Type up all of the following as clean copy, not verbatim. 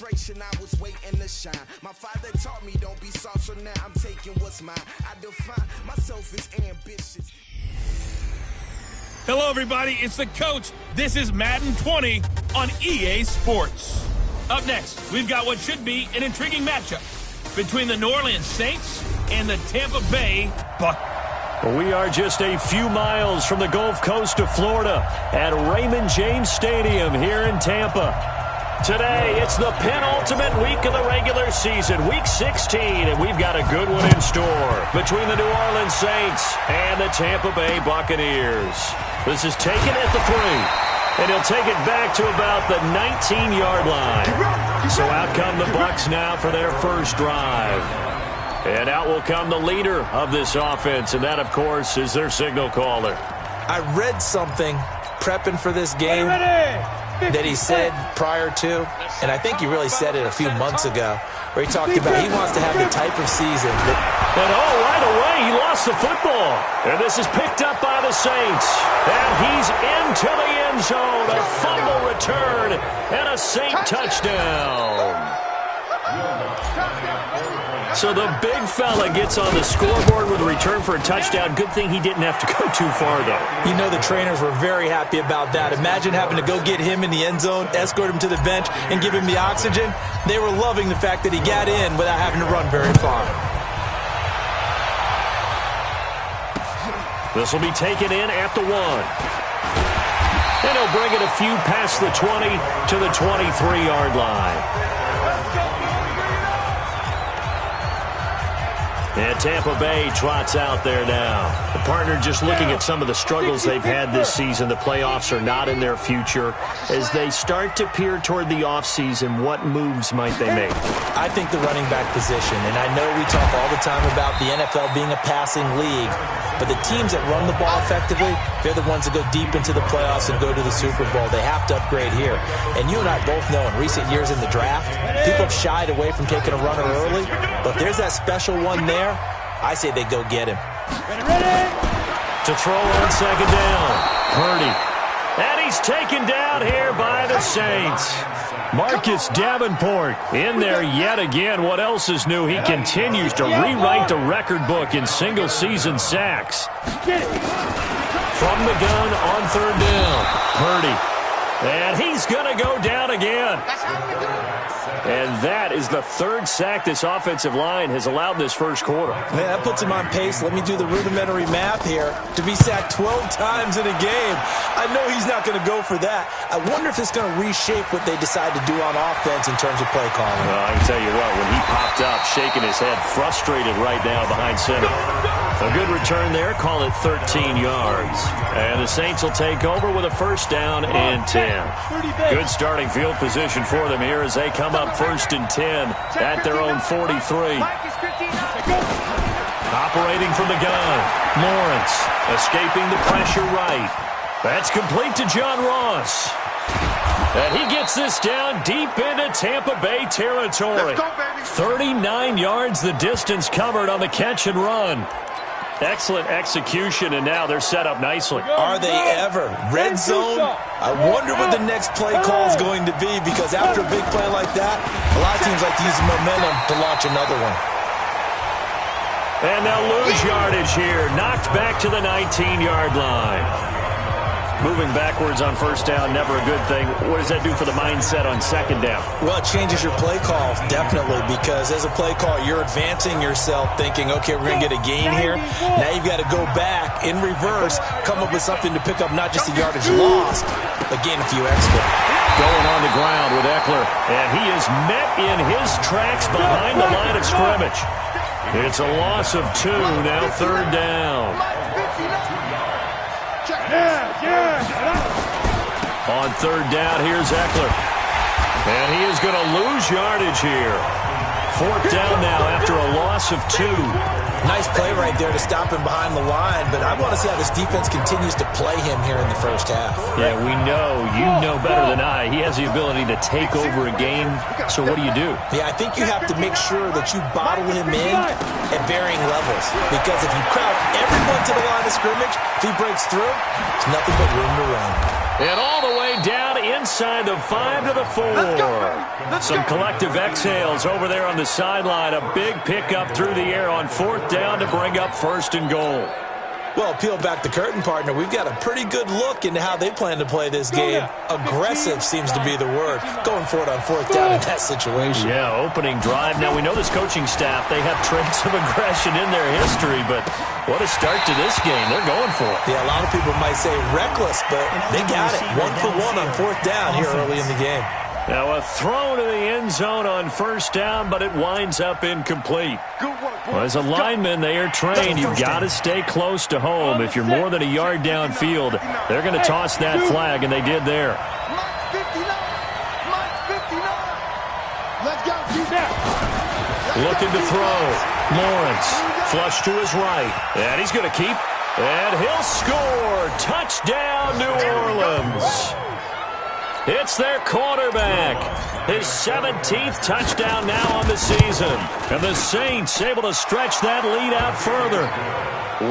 celebration, I was waiting to shine. My father taught me don't be soft, so now I'm taking what's mine. I define myself as ambitious. Hello, everybody. It's the coach. This is Madden 20 on EA Sports. Up next, we've got what should be an intriguing matchup between the New Orleans Saints and the Tampa Bay Buccaneers. We are just a few miles from the Gulf Coast of Florida at Raymond James Stadium here in Tampa. Today, it's the penultimate week of the regular season, Week 16, and we've got a good one in store between the New Orleans Saints and the Tampa Bay Buccaneers. This is taken at the 3, and he'll take it back to about the 19-yard line. So out come the Bucs now for their first drive. And out will come the leader of this offense, and that, of course, is their signal caller. I read something prepping for this game that he said prior to, and I think he really said it a few months ago, where he talked about he wants to have the type of season that... And right away, he lost the football. And this is picked up by the Saints. And he's into the end zone. A fumble return and a Saint touchdown. So the big fella gets on the scoreboard with a return for a touchdown. Good thing he didn't have to go too far, though. You know the trainers were very happy about that. Imagine having to go get him in the end zone, escort him to the bench, and give him the oxygen. They were loving the fact that he got in without having to run very far. This will be taken in at the 1. And he'll bring it a few past the 20 to the 23-yard line. And Tampa Bay trots out there now. The partner just looking at some of the struggles they've had this season. The playoffs are not in their future. As they start to peer toward the offseason, what moves might they make? I think the running back position, and I know we talk all the time about the NFL being a passing league, but the teams that run the ball effectively, they're the ones that go deep into the playoffs and go to the Super Bowl. They have to upgrade here. And you and I both know in recent years in the draft, people have shied away from taking a runner early, but if there's that special one there, I say they go get him. To throw on second down, Purdy. And he's taken down here by the Saints. Marcus Davenport in there yet again. What else is new? He continues to rewrite the record book in single-season sacks. From the gun on third down, Purdy. And he's going to go down again. And that is the third sack this offensive line has allowed this first quarter. Man, that puts him on pace. Let me do the rudimentary math here. To be sacked 12 times in a game, I know he's not going to go for that. I wonder if it's going to reshape what they decide to do on offense in terms of play calling. Well, I can tell you what, when he popped up, shaking his head, frustrated right now behind center. A good return there, call it 13 yards. And the Saints will take over with a first down and 10. Good starting field position for them here as they come up first and 10 at their own 43. Operating from the gun, Lawrence escaping the pressure right. That's complete to John Ross. And he gets this down deep into Tampa Bay territory. 39 yards the distance covered on the catch and run. Excellent execution, and now they're set up nicely. Are they ever? Red zone? I wonder what the next play call is going to be, because after a big play like that, a lot of teams like to use the momentum to launch another one. And they'll lose yardage here. Knocked back to the 19-yard line. Moving backwards on first down, never a good thing. What does that do for the mindset on second down? Well, it changes your play call, definitely, because as a play call, you're advancing yourself thinking, okay, we're going to get a gain here. Now you've got to go back in reverse, come up with something to pick up not just the yardage lost, but gain a few extra. Going on the ground with Eckler, and he is met in his tracks behind the line of scrimmage. It's a loss of 2, now third down. On third down, here's Eckler. And he is going to lose yardage here. Fourth down now after a loss of 2. Nice play right there to stop him behind the line, but I want to see how this defense continues to play him here in the first half. Yeah, we know. You know better than I. He has the ability to take over a game, so what do you do? Yeah, I think you have to make sure that you bottle him in at varying levels, because if you crowd everyone to the line of scrimmage, if he breaks through, there's nothing but room to run. And all the way down inside the 5 to the 4. Some collective exhales over there on the sideline. A big pickup through the air on 4th down to bring up 1st and goal. Well, peel back the curtain, partner. We've got a pretty good look into how they plan to play this game. Aggressive seems to be the word. Going for it on 4th down in that situation. Yeah, opening drive. Now, we know this coaching staff, they have traits of aggression in their history, but what a start to this game. They're going for it. Yeah, a lot of people might say reckless, but they got it. 1 for 1 on 4th down here early in the game. Now a throw to the end zone on 1st down, but it winds up incomplete. Well, as a lineman, they are trained. You've got to stay close to home. If you're more than a yard downfield, they're going to toss that flag, and they did there. Looking to throw. Lawrence, flush to his right. And he's going to keep. And he'll score. Touchdown, New Orleans. It's their quarterback. His 17th touchdown now on the season. And the Saints able to stretch that lead out further.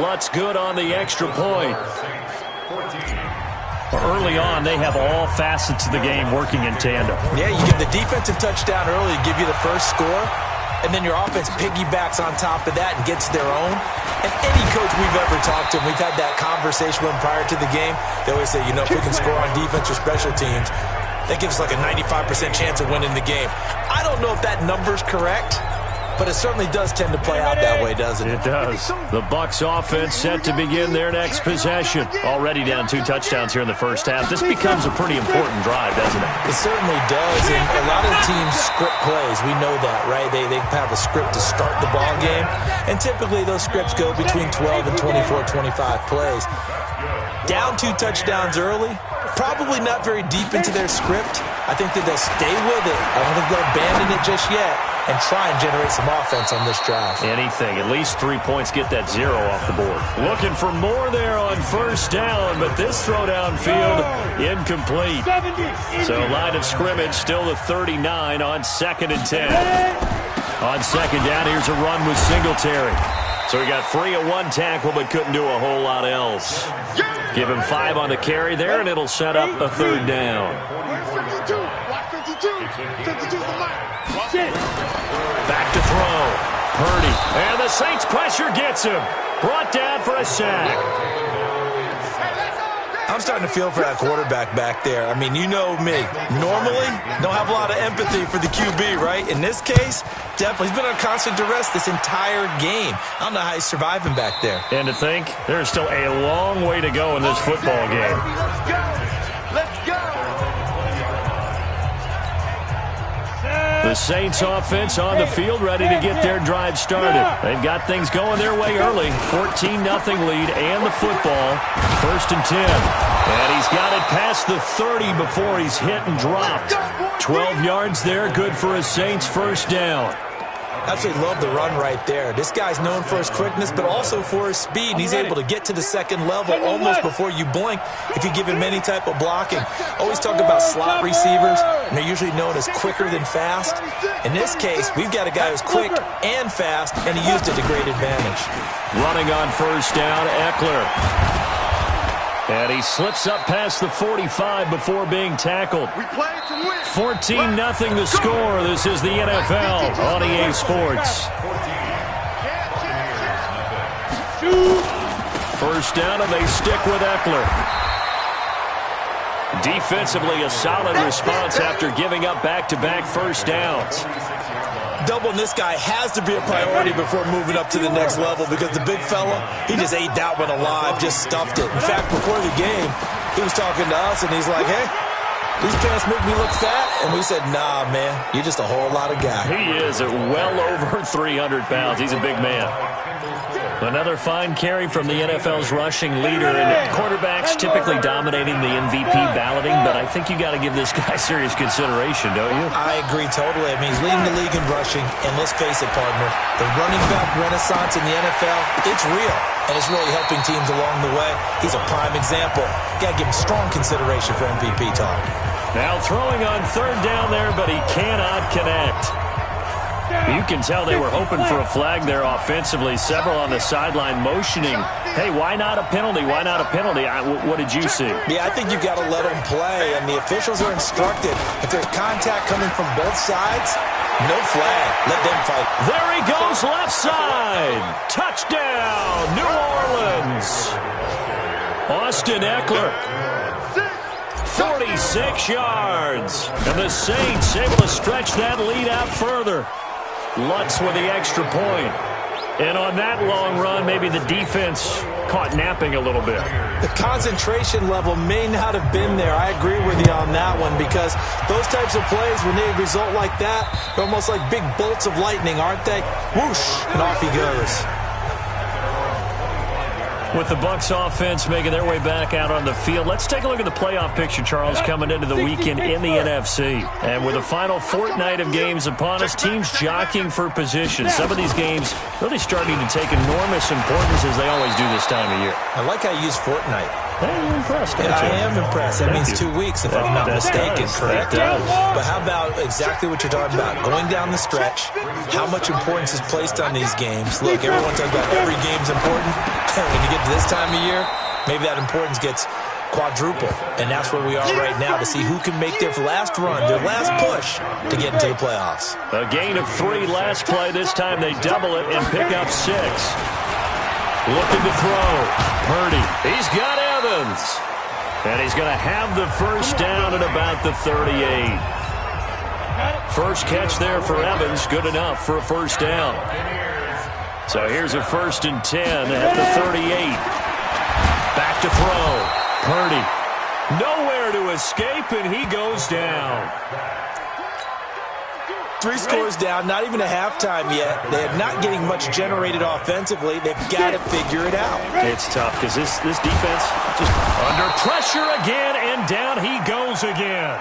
Lutz good on the extra point. Early on, they have all facets of the game working in tandem. Yeah, you give the defensive touchdown early to give you the first score, and then your offense piggybacks on top of that and gets their own. And any coach we've ever talked to, and we've had that conversation with them prior to the game, they always say, you know, if we can score on defense or special teams, that gives us like a 95% chance of winning the game. I don't know if that number's correct, but it certainly does tend to play out that way, doesn't it? It does. The Bucs offense set to begin their next possession. Already down 2 touchdowns here in the first half. This becomes a pretty important drive, doesn't it? It certainly does, and a lot of the teams script plays. We know that, right? They have a script to start the ball game, and typically those scripts go between 12 and 24, 25 plays. Down 2 touchdowns early, probably not very deep into their script. I think that they'll stay with it. I don't think they'll abandon it just yet and try and generate some offense on this drive. Anything. At least 3 points, get that 0 off the board. Looking for more there on 1st down, but this throw downfield incomplete. So line of scrimmage still the 39 on 2nd and 10. On 2nd down, here's a run with Singletary. So he got free of 1 tackle, but couldn't do a whole lot else. Give him 5 on the carry there, and it'll set up a 3rd down. Back to throw. Purdy. And the Saints pressure gets him. Brought down for a sack. I'm starting to feel for that quarterback back there. I mean, you know me. Normally, don't have a lot of empathy for the QB, right? In this case, definitely. He's been on constant duress this entire game. I don't know how he's surviving back there. And to think, there's still a long way to go in this football game. Let's go. The Saints offense on the field ready to get their drive started. They've got things going their way early. 14-0 lead and the football. 1st and 10. And he's got it past the 30 before he's hit and dropped. 12 yards there, good for a Saints 1st down. Absolutely love the run right there. This guy's known for his quickness, but also for his speed. And he's able to get to the 2nd level almost before you blink if you give him any type of blocking. Always talk about slot receivers, and they're usually known as quicker than fast. In this case, we've got a guy who's quick and fast, and he used it to great advantage. Running on 1st down, Eckler. And he slips up past the 45 before being tackled. 14-0 the score. This is the NFL on EA Sports. 1st down, and they stick with Eckler. Defensively, a solid response after giving up back-to-back 1st downs. Doubling this guy has to be a priority before moving up to the next level because the big fella, he just ate that one alive, just stuffed it. In fact, before the game, he was talking to us, and he's like, hey, these pants make me look fat. And we said, nah, man, you're just a whole lot of guy. He is at well over 300 pounds. He's a big man. Another fine carry from the NFL's rushing leader, and quarterbacks typically dominating the MVP balloting, but I think you got to give this guy serious consideration, don't you? I agree totally. I mean, he's leading the league in rushing, and let's face it, partner, the running back renaissance in the NFL, it's real, and it's really helping teams along the way. He's a prime example. Got to give him strong consideration for MVP talk. Now throwing on 3rd down there, but he cannot connect. You can tell they were hoping for a flag there offensively. Several on the sideline motioning, hey, why not a penalty? Why not a penalty? What did you see? Yeah, I think you've got to let them play, and the officials are instructed. If there's contact coming from both sides, no flag. Let them fight. There he goes, left side. Touchdown, New Orleans. Austin Eckler. 46 yards. And the Saints able to stretch that lead out further. Lutz with the extra point. And on that long run, maybe the defense caught napping a little bit. The concentration level may not have been there. I agree with you on that one, because those types of plays, when they result like that, they're almost like big bolts of lightning, aren't they? Whoosh, and off he goes. With the Bucs offense making their way back out on the field, let's take a look at the playoff picture, Charles, coming into the weekend in the NFC. And with the final fortnight of games upon us, teams jockeying for position. Some of these games really starting to take enormous importance, as they always do this time of year. I like how you use fortnight. Hey, you're impressed, aren't you? I am impressed. That means 2 weeks, if I'm not mistaken, correct? But how about exactly what you're talking about? Going down the stretch, how much importance is placed on these games? Look, everyone talks about every game's important. When you get to this time of year, maybe that importance gets quadruple. And that's where we are right now, to see who can make their last run, their last push to get into the playoffs. A gain of 3 last play. This time they double it and pick up 6. Looking to throw. Purdy. He's got Evans. And he's going to have the first down at about the 38. First catch there for Evans. Good enough for a first down. So here's a 1st and 10 at the 38. Back to throw. Purdy. Nowhere to escape, and he goes down. 3 scores down, not even a halftime yet. They're not getting much generated offensively. They've got to figure it out. It's tough because this defense just under pressure again, and down he goes again.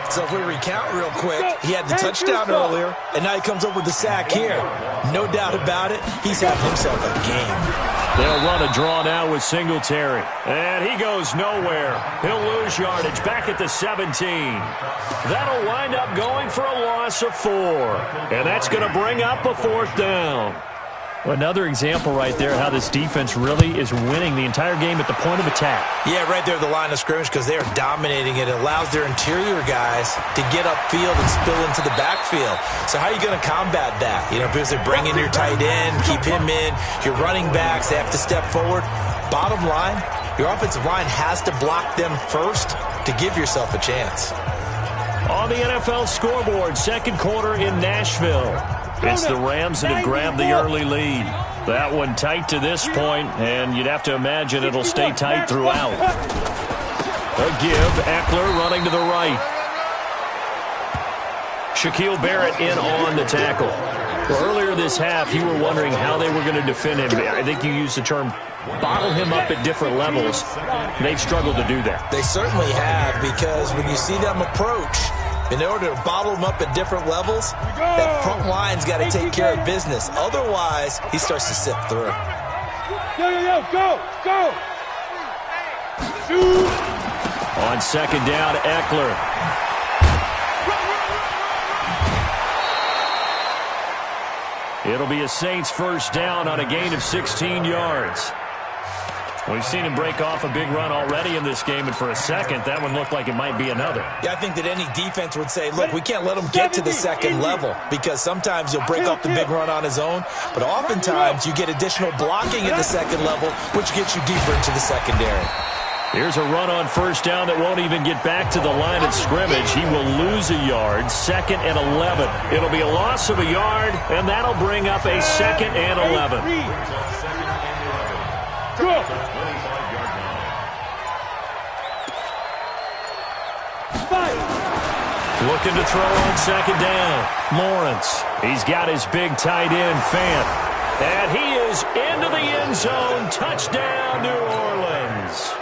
So if we recount real quick, he had the touchdown earlier, and now he comes up with the sack here. No doubt about it, he's having himself a game. They'll run a draw now with Singletary. And he goes nowhere. He'll lose yardage back at the 17. That'll wind up going for a loss of 4. And that's going to bring up a 4th down. Another example right there how this defense really is winning the entire game at the point of attack. Yeah, right there at the line of scrimmage, because they are dominating it. It allows their interior guys to get upfield and spill into the backfield. So how are you going to combat that? You know, because they bring in your tight end, keep him in. Your running backs, they have to step forward. Bottom line, your offensive line has to block them first to give yourself a chance. On the NFL scoreboard, second quarter in Nashville. It's the Rams that have grabbed the early lead. That one tight to this point, and you'd have to imagine it'll stay tight throughout. A give, Eckler running to the right. Shaquille Barrett in on the tackle. Well, earlier this half, you were wondering how they were going to defend him. I think you used the term bottle him up at different levels. They've struggled to do that. They certainly have, because when you see them approach, in order to bottle him up at different levels, that front line's got to take care of business. Otherwise, he starts to sift through. Go! On second down, Eckler. It'll be a Saints first down on a gain of 16 yards. We've seen him break off a big run already in this game, and for a second, that one looked like it might be another. Yeah, I think that any defense would say, look, we can't let him get to the second level, because sometimes he'll break off the big run on his own, but oftentimes you get additional blocking at the second level, which gets you deeper into the secondary. Here's a run on first down that won't even get back to the line of scrimmage. He will lose a yard, 2nd and 11. It'll be a loss of a yard, and that'll bring up a 2nd and 11. Looking to throw on second down. Lawrence. He's got his big tight end, Fant. And he is into the end zone. Touchdown, New Orleans.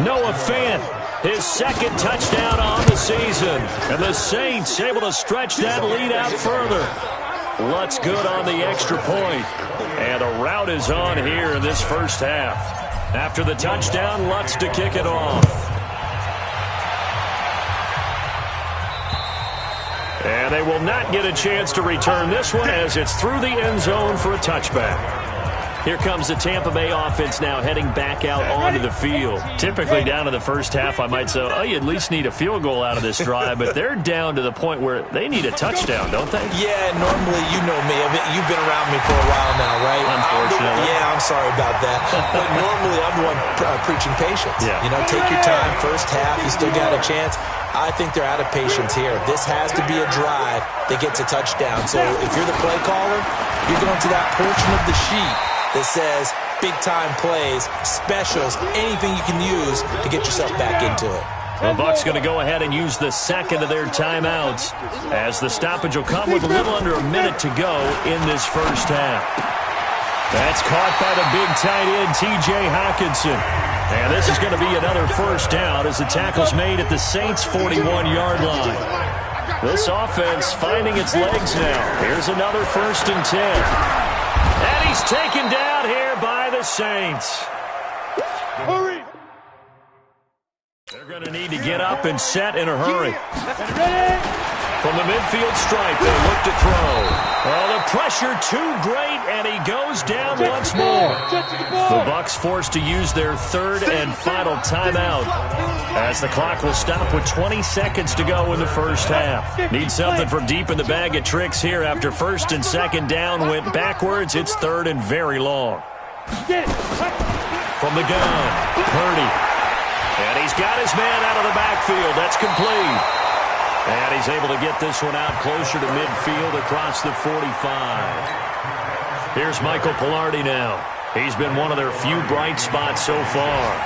Noah Fant, his 2nd touchdown on the season. And the Saints able to stretch that lead out further. Lutz good on the extra point. And a rout is on here in this first half. After the touchdown, Lutz to kick it off. And they will not get a chance to return this one as it's through the end zone for a touchback. Here comes the Tampa Bay offense now heading back out onto the field. Typically down to the first half, I might say, oh, you at least need a field goal out of this drive, but they're down to the point where they need a touchdown, don't they? Yeah, normally, you know me. You've been around me for a while now, right? Unfortunately. Yeah, I'm sorry about that. But normally, I'm the one preaching patience. Yeah. You know, take your time. First half, you still got a chance. I think they're out of patience here. This has to be a drive that gets a touchdown. So if you're the play caller, you're going to that portion of the sheet that says big-time plays, specials, anything you can use to get yourself back into it. The Bucs going to go ahead and use the second of their timeouts as the stoppage will come with a little under a minute to go in this first half. That's caught by the big tight end, T.J. Hockenson. And this is going to be another first down as the tackle's made at the Saints' 41-yard line. This offense finding its legs now. Here's another 1st and 10. And he's taken down here by the Saints. Hurry! They're going to need to get up and set in a hurry. From the midfield stripe, they look to throw. Oh, the pressure too great, and he goes down once more. The Bucs forced to use their third and final timeout as the clock will stop with 20 seconds to go in the first half. Need something from deep in the bag of tricks here after 1st and 2nd down went backwards. It's 3rd and very long. From the gun, Purdy. And he's got his man out of the backfield. That's complete. And he's able to get this one out closer to midfield across the 45. Here's Michael Pilardi now. He's been one of their few bright spots so far.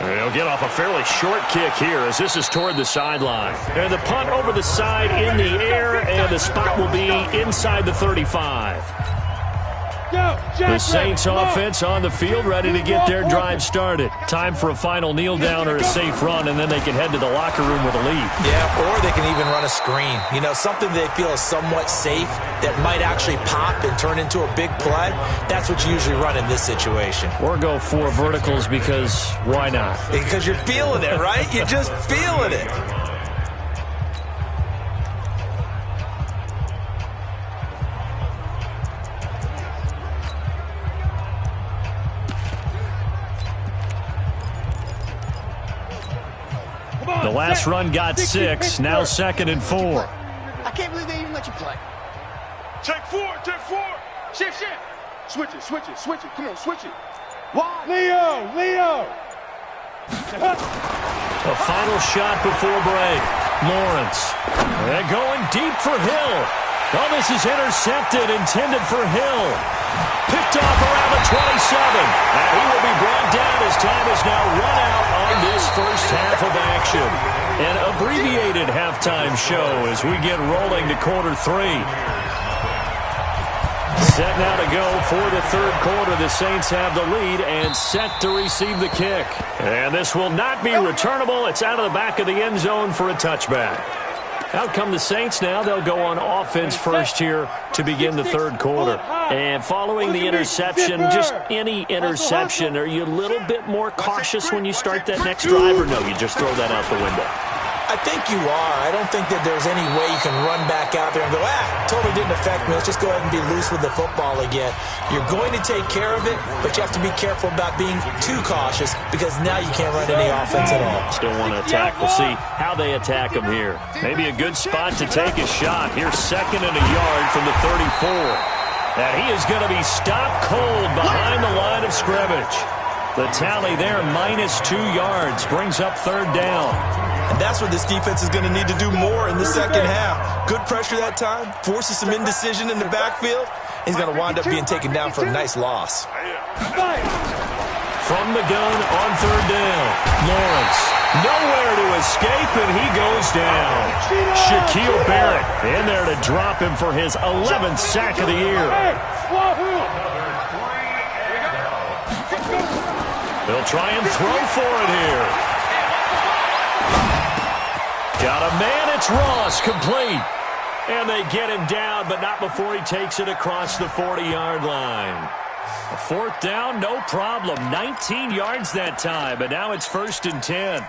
And he'll get off a fairly short kick here as this is toward the sideline. And the punt over the side in the air, and the spot will be inside the 35. The Saints offense on the field ready to get their drive started. Time for a final kneel down or a safe run, and then they can head to the locker room with a lead. Yeah, or they can even run a screen. You know, something they feel is somewhat safe that might actually pop and turn into a big play. That's what you usually run in this situation. Or go 4 verticals because why not? Because you're feeling it, right? You're just feeling it. The last run got 6, now 2nd and 4. I can't believe they even let you play. Take 4, take 4. Shift. Switch it. Come on, switch it. Why? Leo. A final shot before break. Lawrence. They're going deep for Hill. Oh, this is intercepted, intended for Hill. Picked off around the 27. And he will be brought down as time is now run out on this first half of action. An abbreviated halftime show as we get rolling to quarter 3. Set now to go for the 3rd quarter. The Saints have the lead and set to receive the kick. And this will not be returnable. It's out of the back of the end zone for a touchback. Out come the Saints now. They'll go on offense first here to begin the 3rd quarter. And following the interception, just any interception, are you a little bit more cautious when you start that next drive, or no, you just throw that out the window? I think you are. I don't think that there's any way you can run back out there and go, totally didn't affect me. Let's just go ahead and be loose with the football again. You're going to take care of it, but you have to be careful about being too cautious because now you can't run any offense at all. Still want to attack. We'll see how they attack him here. Maybe a good spot to take a shot. Here's 2nd and a yard from the 34. And he is going to be stopped cold behind the line of scrimmage. The tally there, -2 yards, brings up 3rd down. And that's what this defense is going to need to do more in the second half. Good pressure that time, forces some indecision in the backfield. He's going to wind up being taken down for a nice loss. From the gun on 3rd down, Lawrence. Nowhere to escape, and he goes down. Shaquille Barrett in there to drop him for his 11th sack of the year. They'll try and throw for it here. Got a man, it's Ross, complete. And they get him down, but not before he takes it across the 40-yard line. A 4th down, no problem. 19 yards that time, but now it's 1st and 10.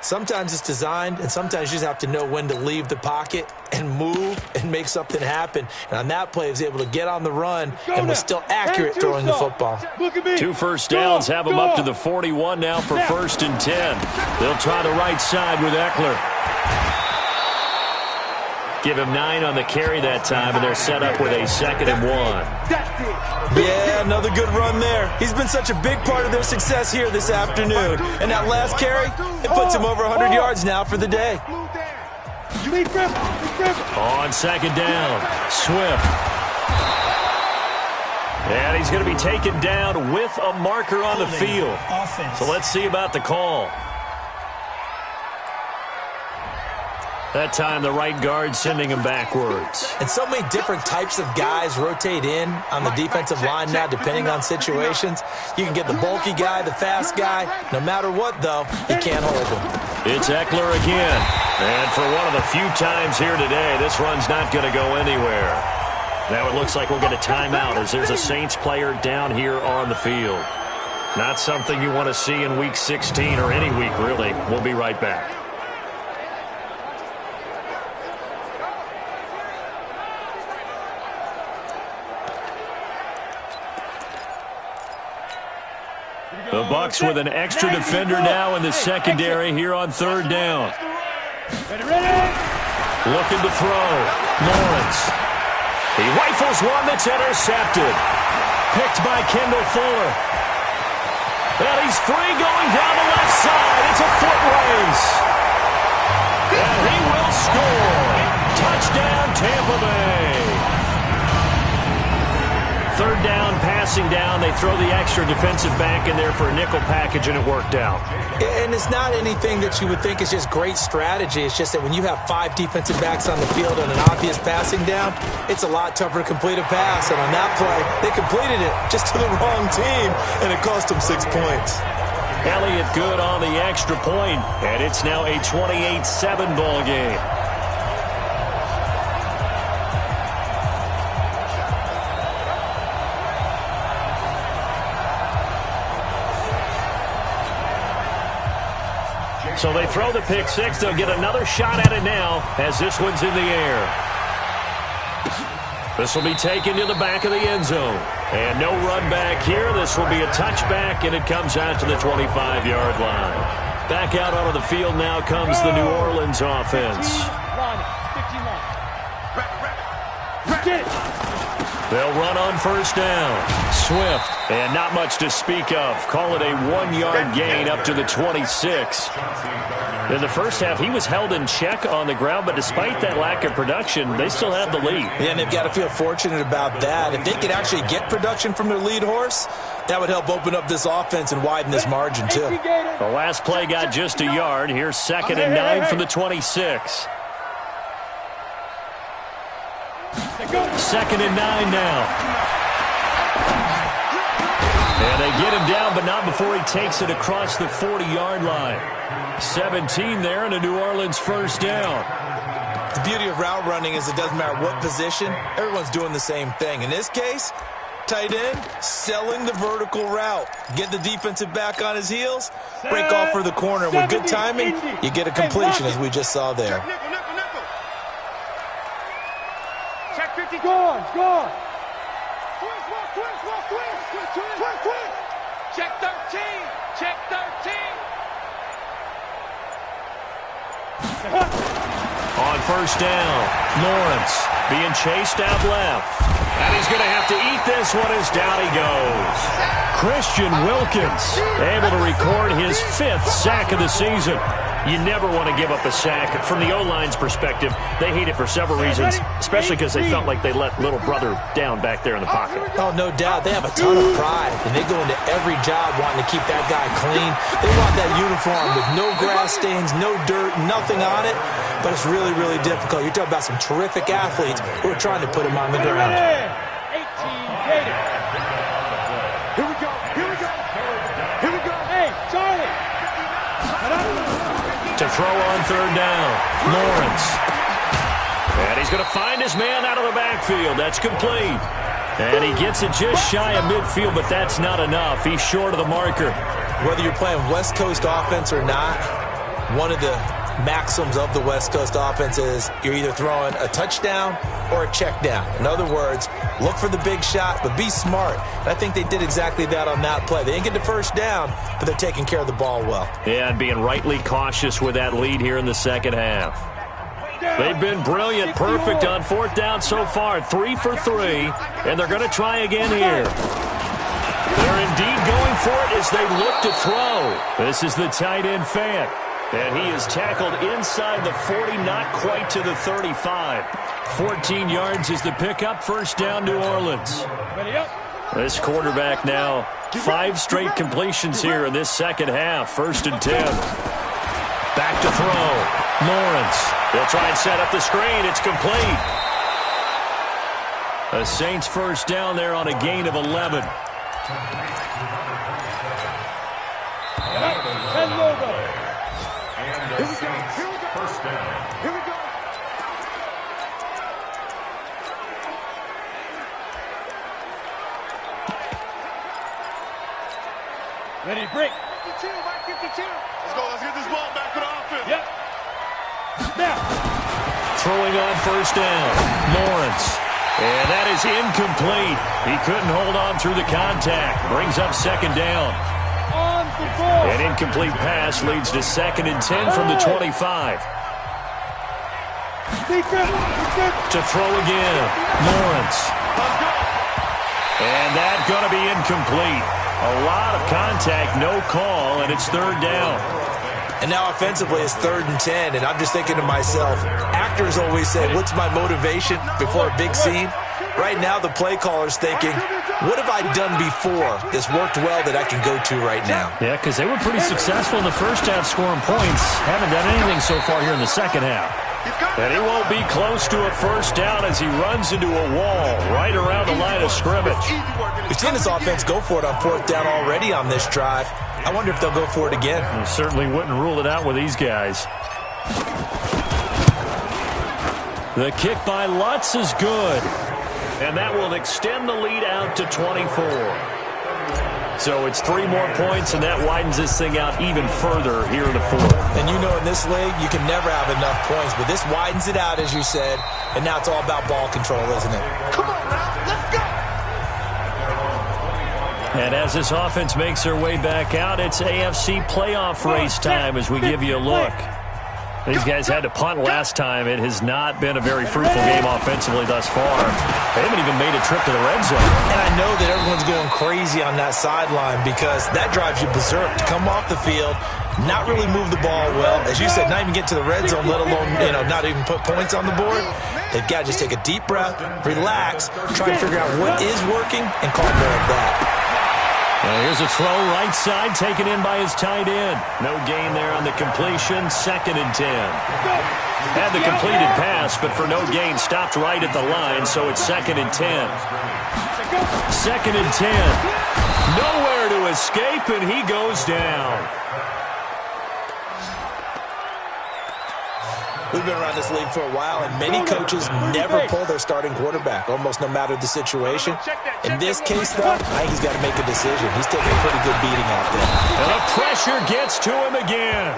Sometimes it's designed, and sometimes you just have to know when to leave the pocket and move and make something happen. And on that play, he was able to get on the run and was still accurate throwing the football. 2 first downs have him up to the 41 now for 1st and 10. They'll try the right side with Eckler. Give him 9 on the carry that time, and they're set up with a 2nd and 1. Yeah, another good run there. He's been such a big part of their success here this afternoon. And that last carry, it puts him over 100 yards now for the day. On 2nd down, Swift. And he's going to be taken down with a marker on the field. So let's see about the call. That time, the right guard sending him backwards. And so many different types of guys rotate in on the defensive line now, depending on situations. You can get the bulky guy, the fast guy. No matter what, though, you can't hold him. It's Eckler again. And for one of the few times here today, this run's not going to go anywhere. Now it looks like we'll get a timeout as there's a Saints player down here on the field. Not something you want to see in Week 16 or any week, really. We'll be right back. The Bucs with an extra defender now in the secondary here on 3rd down. Looking to throw. Lawrence. He rifles one that's intercepted. Picked by Kendall Fuller. And he's free going down the left side. It's a foot race. And he will score. Touchdown, Tampa Bay. 3rd down, passing down. They throw the extra defensive back in there for a nickel package, and it worked out. And it's not anything that you would think is just great strategy. It's just that when you have 5 defensive backs on the field on an obvious passing down, it's a lot tougher to complete a pass. And on that play, they completed it just to the wrong team, and it cost them 6 points. Elliott good on the extra point, and it's now a 28-7 ball game. So they throw the pick six. They'll get another shot at it now as this one's in the air. This will be taken to the back of the end zone. And no run back here. This will be a touchback, and it comes out to the 25-yard line. Back out onto the field now comes the New Orleans offense. They'll run on 1st down. Swift. And not much to speak of. Call it a 1-yard gain up to the 26. In the first half, he was held in check on the ground, but despite that lack of production, they still have the lead. Yeah, and they've got to feel fortunate about that. If they could actually get production from their lead horse, that would help open up this offense and widen this margin, too. The last play got just a yard. Here's 2nd and 9 from the 26. 2nd and 9 now. And they get him down, but not before he takes it across the 40-yard line. 17 there and a New Orleans 1st down. The beauty of route running is it doesn't matter what position. Everyone's doing the same thing. In this case, tight end, selling the vertical route. Get the defensive back on his heels, break off for the corner. With good timing, you get a completion, as we just saw there. Check 50. Go on. Check 13. Check 13. On 1st down, Lawrence being chased out left. And he's going to have to eat this one as down he goes. Christian Wilkins able to record his 5th sack of the season. You never want to give up a sack. From the O-line's perspective, they hate it for several reasons, especially because they felt like they let little brother down back there in the pocket. Oh, no doubt. They have a ton of pride, and they go into every job wanting to keep that guy clean. They want that uniform with no grass stains, no dirt, nothing on it, but it's really, really difficult. You're talking about some terrific athletes who are trying to put him on the ground. 18 Gator. Here we go. Hey, Charlie. To throw on 3rd down, Lawrence. And he's going to find his man out of the backfield. That's complete. And he gets it just shy of midfield, but that's not enough. He's short of the marker. Whether you're playing West Coast offense or not, one of the maxims of the West Coast offense is you're either throwing a touchdown or a check down. In other words, look for the big shot, but be smart. And I think they did exactly that on that play. They didn't get the first down, but they're taking care of the ball well. Yeah, and being rightly cautious with that lead here in the second half. They've been brilliant, perfect on fourth down so far, 3 for 3, and they're going to try again here. They're indeed going for it as they look to throw. This is the tight end Fant, and he is tackled inside the 40, not quite to the 35. 14 yards is the pickup, first down, New Orleans. This quarterback now 5 straight completions here in this second half, 1st and 10. Back to throw. Lawrence. They'll try and set up the screen. It's complete. The Saints first down there on a gain of 11. First down. Here we go. Ready, break. 52, Mike 52. Let's go. Let's get this ball back for the offense. Yep. Now. Throwing on first down. Lawrence. And that is incomplete. He couldn't hold on through the contact. Brings up second down. On the ball. An incomplete pass leads to 2nd and 10 from the 25. To throw again. Lawrence. And that's going to be incomplete. A lot of contact, no call, and it's 3rd down. And now offensively it's 3rd and 10, and I'm just thinking to myself, actors always say, what's my motivation before a big scene? Right now the play caller's thinking, what have I done before that's worked well that I can go to right now? Yeah, because they were pretty successful in the first half scoring points. Haven't done anything so far here in the second half. And he won't be close to a first down as he runs into a wall right around the line of scrimmage. We've seen this offense go for it on 4th down already on this drive. I wonder if they'll go for it again. You certainly wouldn't rule it out with these guys. The kick by Lutz is good. And that will extend the lead out to 24. So it's 3 more points, and that widens this thing out even further here in the 4th. And you know in this league, you can never have enough points, but this widens it out, as you said, and now it's all about ball control, isn't it? Come on now, let's go. And as this offense makes their way back out, it's AFC playoff race time as we give you a look. These guys had to punt last time. It has not been a very fruitful game offensively thus far. They haven't even made a trip to the red zone. And I know that everyone's going crazy on that sideline because that drives you berserk to come off the field, not really move the ball well. As you said, not even get to the red zone, let alone, not even put points on the board. They've got to just take a deep breath, relax, try and figure out what is working, and call more of that. Well, here's a throw right side taken in by his tight end. No gain there on the completion. 2nd and 10. Had the completed pass, but for no gain, stopped right at the line, so it's 2nd and 10. 2nd and 10. Nowhere to escape, and he goes down. We've been around this league for a while, and many coaches never pull their starting quarterback, almost no matter the situation. In this case, though, I think he's got to make a decision. He's taking a pretty good beating out there. And the pressure gets to him again.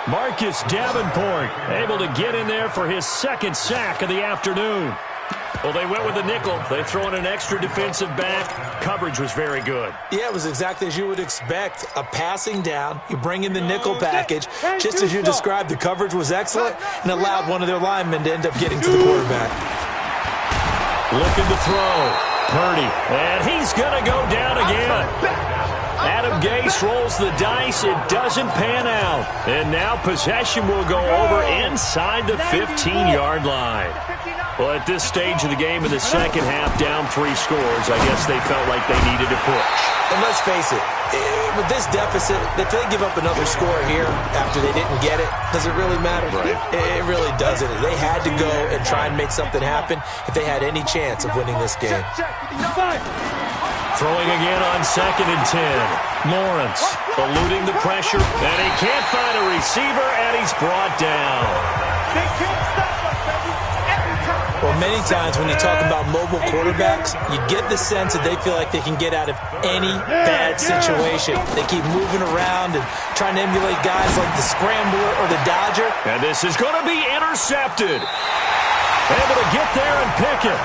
Marcus Davenport able to get in there for his 2nd sack of the afternoon. Well, they went with the nickel. They throw in an extra defensive back. Coverage was very good. Yeah, it was exactly as you would expect. A passing down. You bring in the nickel package. Just as you described, the coverage was excellent and allowed one of their linemen to end up getting to the quarterback. Looking to throw. Purdy. And he's going to go down again. Adam Gase rolls the dice. It doesn't pan out. And now possession will go over inside the 15-yard line. Well, at this stage of the game in the second half, down 3 scores, I guess they felt like they needed to push. And let's face it, with this deficit, if they give up another score here after they didn't get it, does it really matter? Right. It really doesn't. They had to go and try and make something happen if they had any chance of winning this game. Throwing again on 2nd and 10. Lawrence eluding the pressure, and he can't find a receiver, and he's brought down. They can't stop us, baby. Every time. Well, many times when you talk about mobile quarterbacks, you get the sense that they feel like they can get out of any bad situation. They keep moving around and trying to emulate guys like the Scrambler or the Dodger. And this is going to be intercepted. Able to get there and pick it.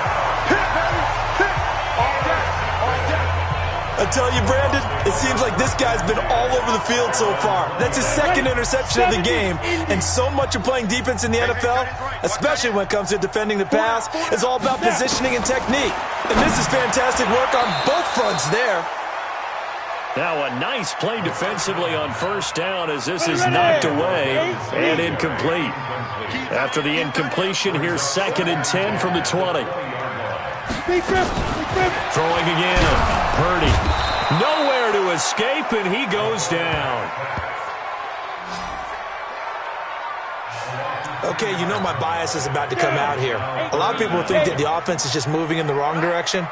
I tell you, Brandon, it seems like this guy's been all over the field so far. That's his second interception of the game, and so much of playing defense in the NFL, especially when it comes to defending the pass, is all about positioning and technique. And this is fantastic work on both fronts there. Now a nice play defensively on first down as this is knocked away and incomplete. After the incompletion, here's 2nd and 10 from the 20. Throwing again. Purdy. Nowhere to escape, and he goes down. Okay, you know my bias is about to come out here. A lot of people think that the offense is just moving in the wrong direction.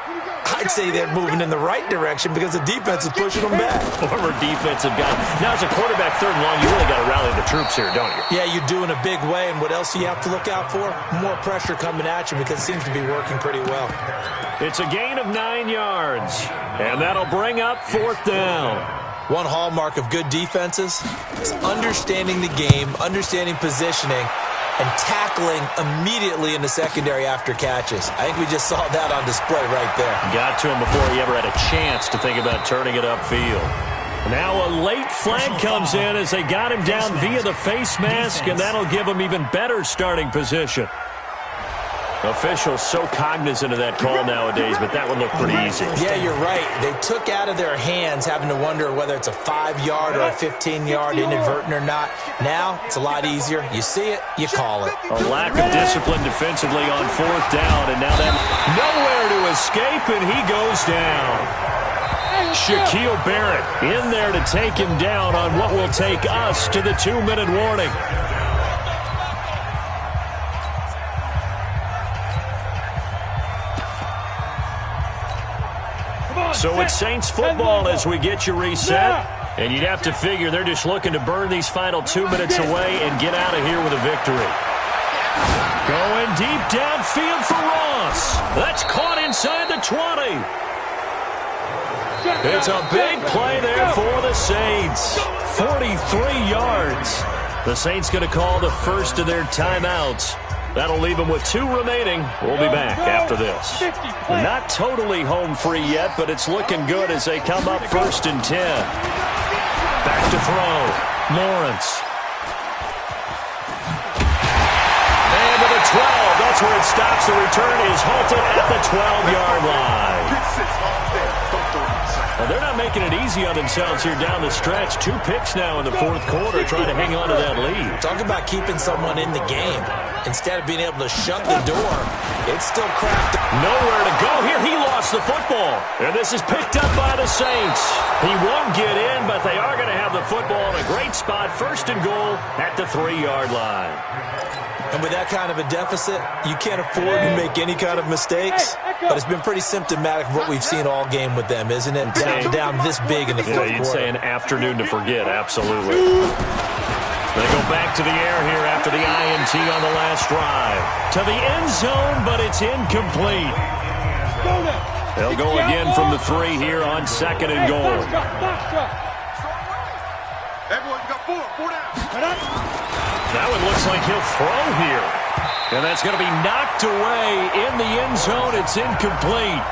I'd say they're moving in the right direction because the defense is pushing them back. Former defensive guy. Now, as a quarterback, 3rd and long, you really got to rally the troops here, don't you? Yeah, you do in a big way. And what else do you have to look out for? More pressure coming at you because it seems to be working pretty well. It's a gain of 9 yards, and that'll bring up 4th down. One hallmark of good defenses is understanding the game, understanding positioning, and tackling immediately in the secondary after catches. I think we just saw that on display right there. Got to him before he ever had a chance to think about turning it upfield. Now a late flag comes in as they got him down via the face mask, and that'll give him even better starting position. Officials so cognizant of that call nowadays, but that one looked pretty easy. Yeah, you're right. They took out of their hands having to wonder whether it's a 5-yard or a 15-yard inadvertent or not. Now, it's a lot easier. You see it, you call it. A lack of discipline defensively on 4th down, and now that nowhere to escape, and he goes down. Shaquille Barrett in there to take him down on what will take us to the 2-minute warning. So it's Saints football as we get you reset. And you'd have to figure they're just looking to burn these final 2 minutes away and get out of here with a victory. Going deep downfield for Ross. That's caught inside the 20. It's a big play there for the Saints. 43 yards. The Saints going to call the first of their timeouts. That'll leave them with 2 remaining. We'll be back after this. Not totally home free yet, but it's looking good as they come up 1st and 10. Back to throw. Lawrence. And to the 12. That's where it stops. The return is halted at the 12-yard line. Well, they're not making it easy on themselves here down the stretch. 2 picks now in the 4th quarter trying to hang on to that lead. Talk about keeping someone in the game. Instead of being able to shut the door, it's still cracked. Nowhere to go here. He lost the football. And this is picked up by the Saints. He won't get in, but they are going to have the football in a great spot. 1st and goal at the 3-yard line. And with that kind of a deficit, you can't afford to make any kind of mistakes. But it's been pretty symptomatic of what we've seen all game with them, isn't it? Down this big in the 4th quarter. You'd say an afternoon to forget, absolutely. They go back to the air here after the INT on the last drive. To the end zone, but it's incomplete. They'll go again from the 3 here on 2nd and goal. That one looks like he'll throw here. And that's going to be knocked away in the end zone. It's incomplete.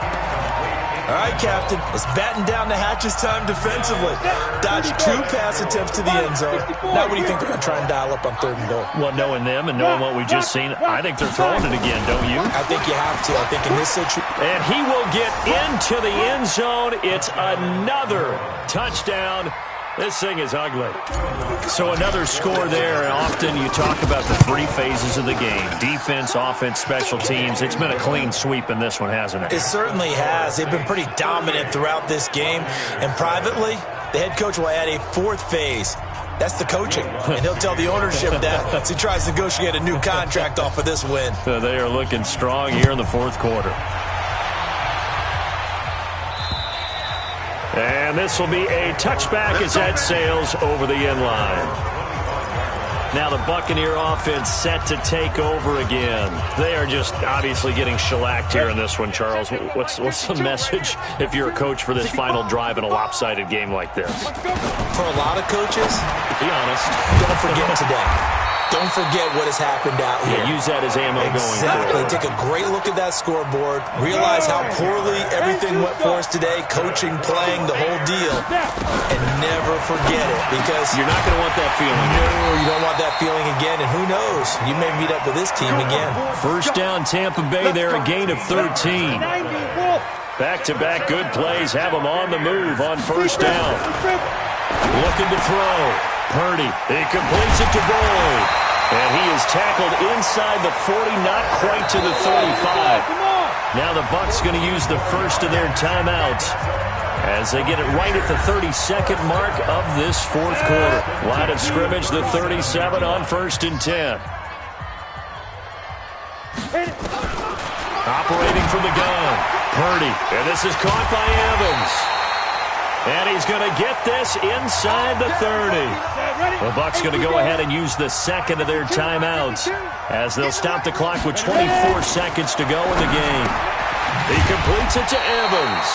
All right, Captain. It's batten down the hatches time defensively. Dodged 2 pass attempts to the end zone. Now what do you think they're going to try and dial up on 3rd and goal? Well, knowing them and knowing what we just seen, I think they're throwing it again, don't you? I think you have to. I think in this situation. And he will get into the end zone. It's another touchdown. This thing is ugly. So another score there, and often you talk about the 3 phases of the game. Defense, offense, special teams. It's been a clean sweep in this one, hasn't it? It certainly has. They've been pretty dominant throughout this game. And privately, the head coach will add a 4th phase. That's the coaching. And he'll tell the ownership that as he tries to negotiate a new contract off of this win. So they are looking strong here in the 4th quarter. And this will be a touchback as that sails over the end line. Now the Buccaneer offense set to take over again. They are just obviously getting shellacked here in this one, Charles. What's the message if you're a coach for this final drive in a lopsided game like this? For a lot of coaches, be honest, don't forget today. Don't forget what has happened out here. Yeah, use that as ammo going forward. Take a great look at that scoreboard. Realize how poorly everything went for us today. Coaching, playing, the whole deal. And never forget it, because you're not going to want that feeling. No, you don't want that feeling again. And who knows? You may meet up with this team again. First down, Tampa Bay. They're a gain of 13. Back-to-back good plays have them on the move on first down. Looking to throw. Purdy, he completes it to Boyd. And he is tackled inside the 40, not quite to the 35. Now the Bucs going to use the first of their timeouts as they get it right at the 32nd mark of this fourth quarter. Line of scrimmage, the 37 on 1st and 10. Operating from the gun, Purdy. And this is caught by Evans. And he's going to get this inside the 30. The Bucs going to go ahead and use the second of their timeouts as they'll stop the clock with 24 seconds to go in the game. He completes it to Evans.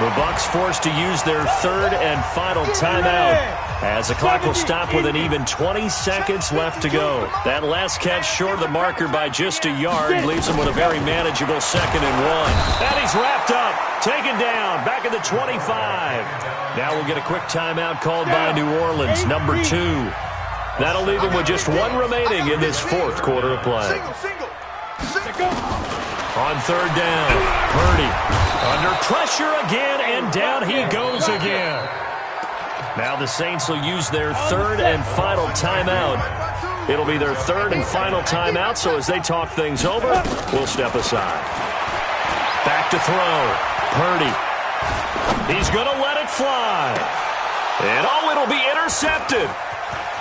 The Bucs forced to use their third and final timeout as the clock will stop with an even 20 seconds left to go. That last catch short of the marker by just a yard leaves them with a very manageable 2nd and 1. And he's wrapped up, taken down, back at the 25. Now we'll get a quick timeout called by New Orleans, number 2. That'll leave them with just one remaining in this fourth quarter of play. On third down, Purdy under pressure again, and down he goes again. Now the Saints will use their third and final timeout. It'll be their third and final timeout, so as they talk things over, we'll step aside. Back to throw, Purdy. He's going to let it fly. And oh, it'll be intercepted.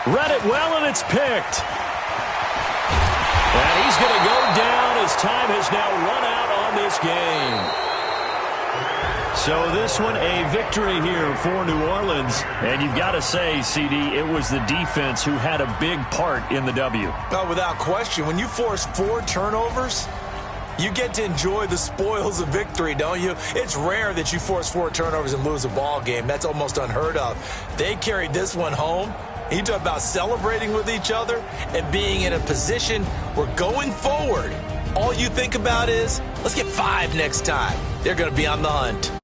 Read it well, and it's picked. And he's going to go down as time has now run out on this game. So this one, a victory here for New Orleans. And you've got to say, CD, it was the defense who had a big part in the W. No, without question. When you force 4 turnovers, you get to enjoy the spoils of victory, don't you? It's rare that you force 4 turnovers and lose a ball game. That's almost unheard of. They carried this one home. You talk about celebrating with each other and being in a position where going forward, all you think about is, let's get 5 next time. They're going to be on the hunt.